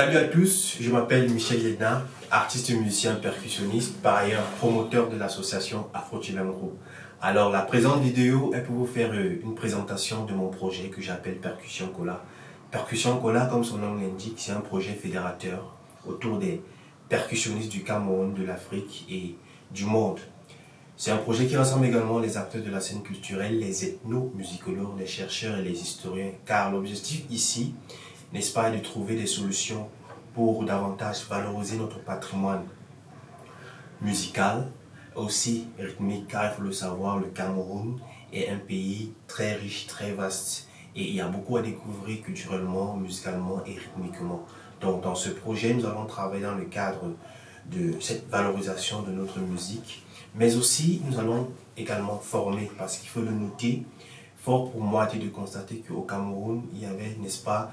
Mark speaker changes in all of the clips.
Speaker 1: Salut à tous, je m'appelle Michel Yedna, artiste musicien percussionniste, par ailleurs promoteur de l'association Afro-Chilam Group. Alors la présente vidéo est pour vous faire une présentation de mon projet que j'appelle Percussion Kola. Percussion Kola, comme son nom l'indique, c'est un projet fédérateur autour des percussionnistes du Cameroun, de l'Afrique et du monde. C'est un projet qui rassemble également les acteurs de la scène culturelle, les ethnomusicologues, les chercheurs et les historiens, car l'objectif ici, n'est-ce pas, est de trouver des solutions pour davantage valoriser notre patrimoine musical, aussi rythmique, car il faut le savoir, le Cameroun est un pays très riche, très vaste, et il y a beaucoup à découvrir culturellement, musicalement et rythmiquement. Donc dans ce projet, nous allons travailler dans le cadre de cette valorisation de notre musique, mais aussi nous allons également former, parce qu'il faut le noter, fort pour moi était de constater qu'au Cameroun, il y avait, n'est-ce pas,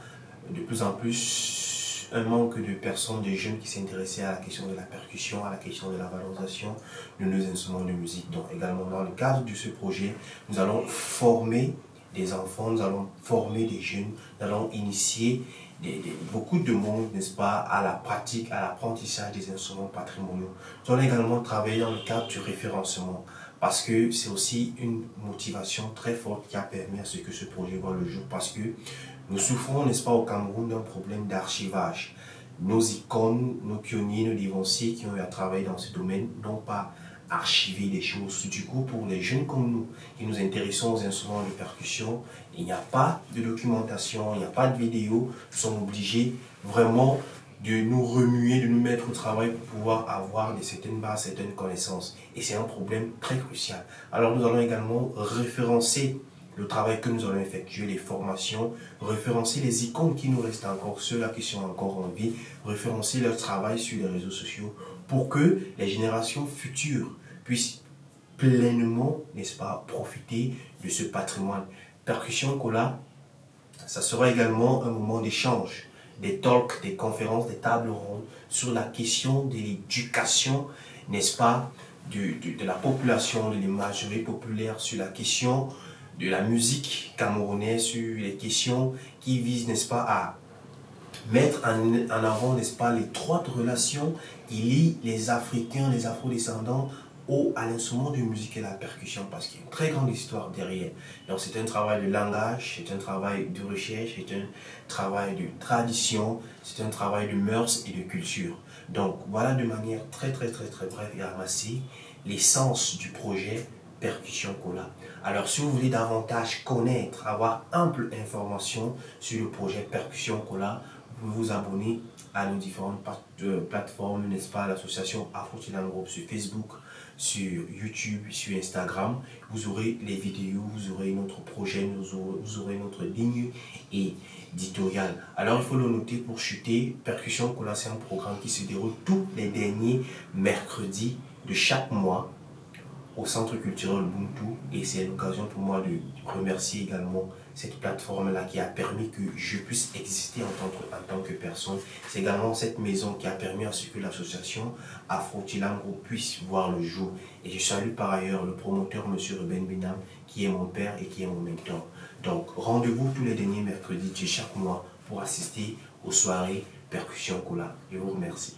Speaker 1: de plus en plus un manque de personnes, de jeunes qui s'intéressaient à la question de la percussion, à la question de la valorisation de nos instruments de musique. Donc également dans le cadre de ce projet, nous allons former des enfants, nous allons former des jeunes, nous allons initier beaucoup de monde, n'est-ce pas, à la pratique, à l'apprentissage des instruments patrimoniaux. Nous allons également travailler dans le cadre du référencement, parce que c'est aussi une motivation très forte qui a permis à ce que ce projet voit le jour, parce que nous souffrons, n'est-ce pas, au Cameroun d'un problème d'archivage. Nos icônes, nos pionniers, nos devanciers qui ont eu à travailler dans ce domaine n'ont pas archivé des choses. Du coup, pour les jeunes comme nous, qui nous intéressons aux instruments de percussion, il n'y a pas de documentation, il n'y a pas de vidéo. Nous sommes obligés vraiment de nous remuer, de nous mettre au travail pour pouvoir avoir certaines bases, certaines connaissances. Et c'est un problème très crucial. Alors nous allons également référencer le travail que nous allons effectuer, les formations, référencer les icônes qui nous restent encore, ceux-là qui sont encore en vie, référencer leur travail sur les réseaux sociaux pour que les générations futures puissent pleinement, n'est-ce pas, profiter de ce patrimoine. Percussion Kola, ça sera également un moment d'échange, des talks, des conférences, des tables rondes sur la question de l'éducation, n'est-ce pas, de la population, de l'imagerie populaire, sur la question de la musique camerounaise, sur les questions qui visent, n'est-ce pas, à mettre en avant, n'est-ce pas, l'étroite relation qui lie les Africains, les Afro-descendants à l'instrument de musique et la percussion, parce qu'il y a une très grande histoire derrière. Donc c'est un travail de langage, c'est un travail de recherche, c'est un travail de tradition, c'est un travail de mœurs et de culture. Donc voilà de manière très brève et ramassée l'essence du projet Percussion Kola. Alors si vous voulez davantage connaître, avoir ample information sur le projet Percussion Kola, vous pouvez vous abonner à nos différentes plateformes, n'est-ce pas, l'association Afro-Chilam Group sur Facebook, sur YouTube, sur Instagram. Vous aurez les vidéos, vous aurez notre projet, vous aurez notre ligne éditoriale. Alors il faut le noter pour chuter, Percussion Kola, c'est un programme qui se déroule tous les derniers mercredis de chaque mois au Centre culturel Ubuntu, et c'est l'occasion pour moi de remercier également cette plateforme-là qui a permis que je puisse exister en tant que personne. C'est également cette maison qui a permis à ce que l'association Afro-Chilam Group puisse voir le jour. Et je salue par ailleurs le promoteur, M. Ruben Benam, qui est mon père et qui est mon mentor. Donc rendez-vous tous les derniers mercredis de chaque mois pour assister aux soirées Percussion Kola. Je vous remercie.